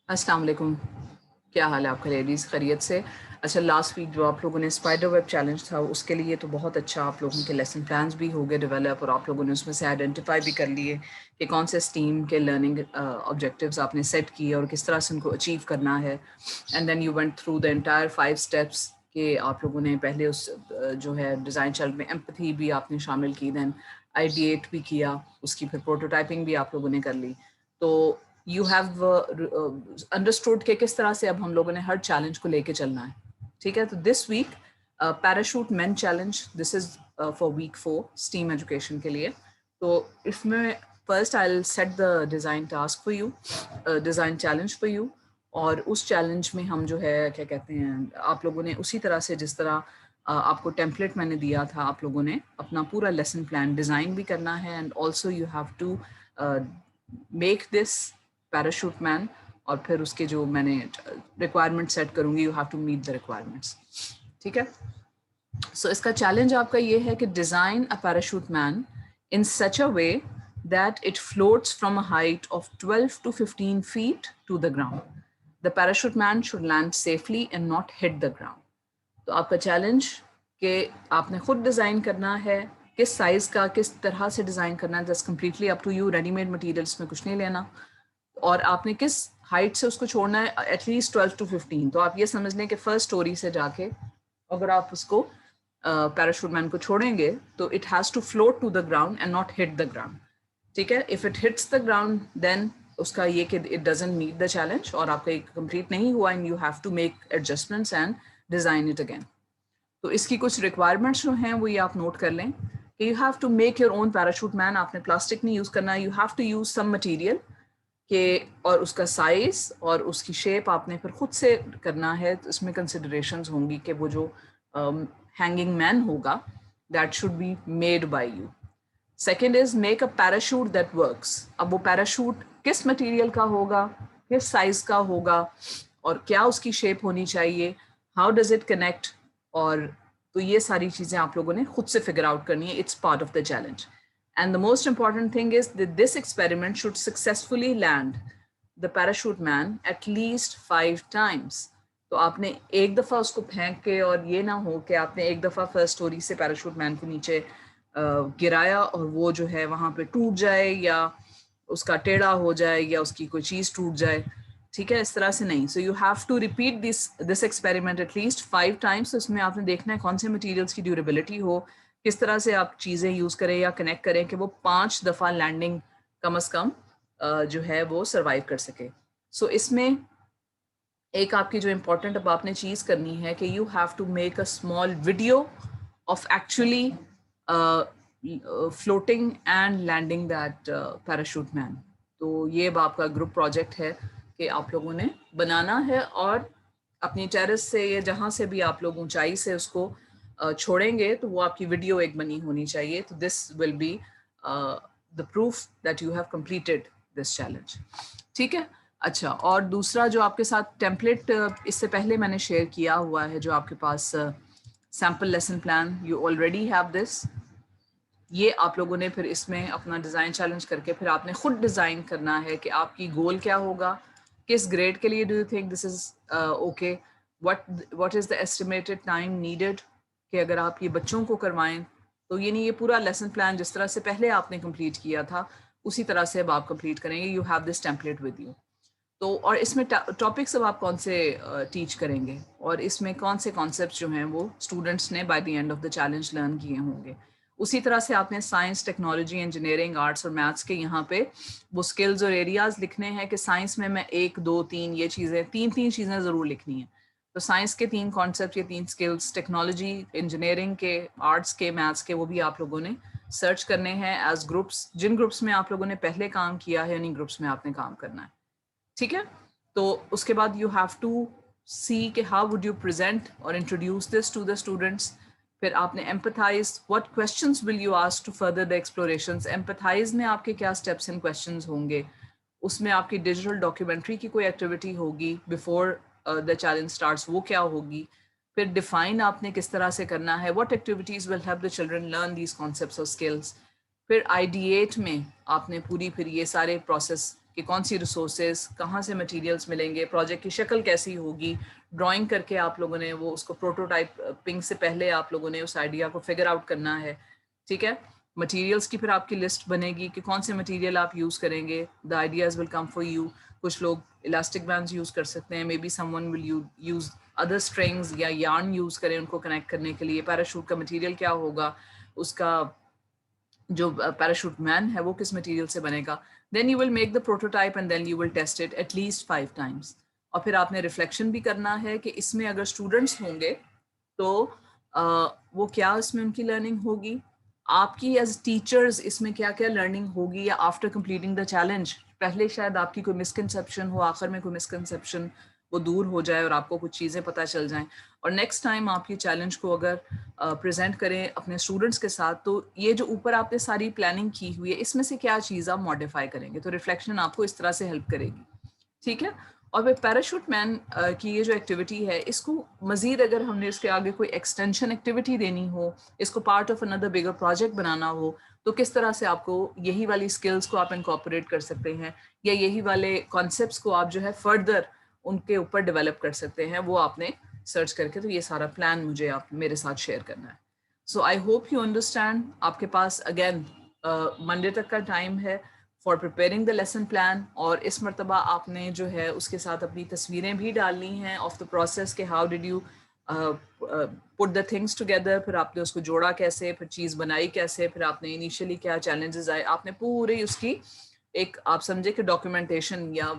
अस्सलाम वालेकुम। क्या हाल है आपका लेडीज़? खैरियत से? अच्छा, लास्ट वीक जो आप लोगों ने स्पाइडर वेब चैलेंज था उसके लिए तो बहुत अच्छा आप लोगों के लेसन प्लान्स भी हो गए डेवलप और आप लोगों ने उसमें से आइडेंटिफाई भी कर लिए कि कौन से स्टीम के लर्निंग ऑब्जेक्टिव्स आपने सेट किए और किस तरह से उनको अचीव करना है। And then you went through the entire 5 steps कि आप लोगों ने पहले उस जो है डिज़ाइन चैलेंज में एम्पैथी भी आपने शामिल की, देन आइडिएट भी किया, उसकी फिर प्रोटोटाइपिंग भी आप लोगों ने कर ली। तो यू हैव अंडरस्टूड कि किस तरह से अब हम लोगों ने हर चैलेंज को लेके चलना है। ठीक है, तो this week parachute man challenge, this is for week 4 STEAM education के लिए। तो इसमें first I will set the design task for you, design challenge for you. और उस चैलेंज में हम जो है क्या कहते हैं, आप लोगों ने उसी तरह से जिस तरह आपको टेम्पलेट मैंने दिया था, आप लोगों ने अपना पूरा लेसन प्लान डिज़ाइन भी करना है and also you have to make this parachute man. और फिर उसके जो मैंने रिक्वायरमेंट सेट करूंगी, you have to meet the requirements. ठीक है, सो इसका चैलेंज आपका ये है कि design a parachute man in such a way that it floats from a height of 12 to 15 feet to the ground. The parachute man should land safely and not hit the ground. तो आपका challenge कि आपने खुद design करना है, किस size का किस तरह से डिज़ाइन करना है, that's completely up to you. Readymade materials में कुछ नहीं लेना और आपने किस हाइट से उसको छोड़ना है, एटलीस्ट 12 to 15। तो आप ये समझ लें कि फर्स्ट स्टोरी से जाके अगर आप उसको पैराशूट मैन को छोड़ेंगे तो it has to float to the ground and not hit the ground. ठीक है, if it hits the ground then उसका ये कि it doesn't meet the challenge और आपका एक कंप्लीट नहीं हुआ and you have to make adjustments and design it again. तो इसकी कुछ रिक्वायरमेंट्स जो हैं वो ये आप नोट कर लें कि you have to make your own parachute man. आपने प्लास्टिक नहीं यूज़ करना, you have to use some material के और उसका साइज़ और उसकी शेप आपने फिर खुद से करना है। तो इसमें कंसिडरेशंस होंगी कि वो जो हैंगिंग मैन होगा that should be made by you. Second is make a parachute that works. अब वो पैराशूट किस मटेरियल का होगा, किस साइज का होगा और क्या उसकी शेप होनी चाहिए, हाउ डज इट कनेक्ट, और तो ये सारी चीज़ें आप लोगों ने खुद से फिगर आउट करनी है। It's part of the challenge and the most important thing is that this experiment should successfully land the parachute man eight least 5 times। तो आपने एक दफ़ा उसको फेंक के, और ये ना हो कि आपने एक दफ़ा फर्स्ट स्टोरी से पैराशूट मैन को नीचे गिराया और वो जो है वहाँ पे टूट जाए या उसका टेढ़ा हो जाए या उसकी कोई चीज़ टूट जाए। ठीक है, इस तरह से नहीं। So you have to repeat this experiment at least 5 times। तो इसमें आपने देखना है कौन से मटेरियल्स की ड्यूरेबिलिटी हो, किस तरह से आप चीज़ें यूज़ करें या कनेक्ट करें कि वो 5 दफ़ा लैंडिंग कम अज़ कम जो है वो सर्वाइव कर सके। सो इसमें एक आपकी जो इम्पोर्टेंट अब आपने चीज़ करनी है कि you have to make a small video of actually floating and landing that parachute man. तो ये अब आपका ग्रुप प्रोजेक्ट है कि आप लोगों ने बनाना है और अपनी टेरेस से या जहाँ से भी आप लोग ऊंचाई से उसको छोड़ेंगे तो वो आपकी वीडियो एक बनी होनी चाहिए। तो this will be the proof that you have completed this challenge. ठीक है, अच्छा, और दूसरा जो आपके साथ टेम्पलेट इससे पहले मैंने शेयर किया हुआ है, जो आपके पास sample lesson plan, you already have this. ये आप लोगों ने फिर इसमें अपना डिज़ाइन चैलेंज करके फिर आपने खुद डिज़ाइन करना है कि आपकी गोल क्या होगा, किस ग्रेड के लिए do you think this is okay, what is the estimated time needed कि अगर आप ये बच्चों को करवाएं तो ये नहीं, ये पूरा लेसन प्लान जिस तरह से पहले आपने कंप्लीट किया था उसी तरह से अब आप कंप्लीट करेंगे। You have this template with you. तो और इसमें टॉपिक्स अब आप कौन से टीच करेंगे और इसमें कौन से कॉन्सेप्ट जो हैं वो स्टूडेंट्स ने by the end of the challenge learn किए होंगे। उसी तरह से आपने साइंस, टेक्नोलॉजी, इंजीनियरिंग, आर्ट्स और मैथ्स के यहाँ पे वो स्किल्स और एरियाज लिखने हैं कि साइंस में मैं 1, 2, 3 ये चीज़ें, तीन चीज़ें ज़रूर लिखनी है। तो साइंस के 3 कॉन्सेप्ट, ये 3 स्किल्स, टेक्नोलॉजी, इंजीनियरिंग के, आर्ट्स के, मैथ्स के, वो भी आप लोगों ने सर्च करने हैं एज ग्रुप्स। जिन ग्रुप्स में आप लोगों ने पहले काम किया है उन्हीं ग्रुप्स में आपने काम करना है। ठीक है, तो उसके बाद यू हैव टू सी कि हाउ वुड यू प्रेजेंट और introduce this to the students. फिर आपने empathise, what questions will you ask to further the explorations. Empathise में आपके क्या स्टेप्स एंड क्वेश्चंस होंगे, उसमें आपकी डिजिटल डॉक्यूमेंट्री की कोई एक्टिविटी होगी बिफोर द चैलेंज स्टार्ट्स, वो क्या होगी। फिर डिफाइन आपने किस तरह से करना है, what activities will help the children learn these concepts और स्किल्स। फिर आइडिएट में आपने पूरी फिर ये सारे प्रोसेस کہ کون سی ریسورسز, کہاں سے مٹیریلز ملیں گے, پروجیکٹ کی شکل کیسی ہوگی, ڈرائنگ کر کے آپ لوگوں نے وہ اس کو پروٹوٹائپنگ سے پہلے آپ لوگوں نے اس آئیڈیا کو فگر آؤٹ کرنا ہے. ٹھیک ہے, مٹیریلز کی پھر آپ کی لسٹ بنے گی کہ کون سے مٹیریل آپ یوز کریں گے. The ideas will come for you. کچھ لوگ الاسٹک بینڈز یوز کر سکتے ہیں, maybe someone will use other strings یا یارن یوز کریں ان کو کنیکٹ کرنے کے لیے. پیراشوٹ کا مٹیریل کیا ہوگا, اس کا جو پیراشوٹ مین ہے وہ کس مٹیریل سے بنے گا. Then you will make the prototype and then you will test it at least 5 times. اور پھر آپ نے ریفلیکشن بھی کرنا ہے کہ اس میں اگر اسٹوڈنٹس ہوں گے تو وہ کیا اس میں ان کی لرننگ ہوگی, آپ کی ایز ٹیچرز اس میں کیا کیا لرننگ ہوگی, یا آفٹر کمپلیٹنگ دا چیلنج پہلے شاید آپ کی کوئی مسکنسیپشن ہو, آخر میں کوئی مسکنسیپشن وہ دور ہو جائے اور آپ کو کچھ چیزیں پتہ چل جائیں, اور نیکسٹ ٹائم آپ کی چیلنج کو اگر پریزنٹ کریں اپنے اسٹوڈنٹس کے ساتھ تو یہ جو اوپر آپ نے ساری پلاننگ کی ہوئی ہے اس میں سے کیا چیز آپ ماڈیفائی کریں گے. تو ریفلیکشن آپ کو اس طرح سے ہیلپ کرے گی. ٹھیک ہے, اور پھر پیراشوٹ مین کی یہ جو ایکٹیویٹی ہے اس کو مزید اگر ہم نے اس کے آگے کوئی ایکسٹینشن ایکٹیویٹی دینی ہو, اس کو پارٹ آف اندر بگر پروجیکٹ بنانا ہو, تو کس طرح سے آپ کو یہی والی اسکلس کو آپ انکارپوریٹ کر سکتے ہیں, یا یہی والے کانسیپٹس کو آپ جو ہے فردر ان کے اوپر ڈیولپ کر سکتے ہیں, وہ آپ نے سرچ کر کے. تو یہ سارا پلان مجھے آپ میرے ساتھ شیئر کرنا ہے. سو آئی ہوپ یو انڈرسٹینڈ. آپ کے پاس اگین منڈے تک کا ٹائم ہے for preparing the lesson plan, اور اس مرتبہ آپ نے جو ہے اس کے ساتھ اپنی تصویریں بھی ڈالنی ہیں آف دا پروسیس کہ how did you put the things together, پھر آپ نے اس کو جوڑا کیسے, پھر چیز بنائی کیسے, پھر آپ نے انیشیلی کیا چیلنجز آئے, آپ نے پوری اس کی ایک آپ سمجھے کہ ڈاکیومنٹیشن یا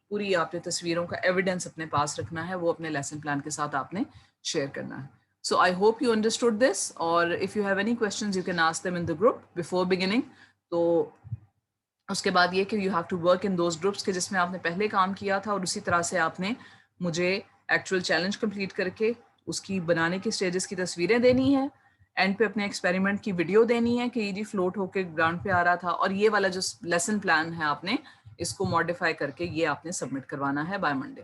پوری آپ نے تصویروں کا ایویڈنس اپنے پاس رکھنا ہے, وہ اپنے لیسن پلان کے ساتھ آپ نے شیئر کرنا ہے. So I hope you understood this, or if you have any questions you can ask them in the group before beginning. تو اس کے بعد یہ کہ you have to work in those groups کہ جس میں آپ نے پہلے کام کیا تھا, اور اسی طرح سے آپ نے مجھے ایکچوئل چیلنج کمپلیٹ کر کے اس کی بنانے کی سٹیجز کی تصویریں دینی ہیں, اینڈ پہ اپنے ایکسپیریمنٹ کی ویڈیو دینی ہے کہ یہ جی فلوٹ ہو کے گراؤنڈ پہ آ رہا تھا, اور یہ والا جو لیسن پلان ہے آپ نے اس کو ماڈیفائی کر کے یہ آپ نے سبمٹ کروانا ہے بائی منڈے.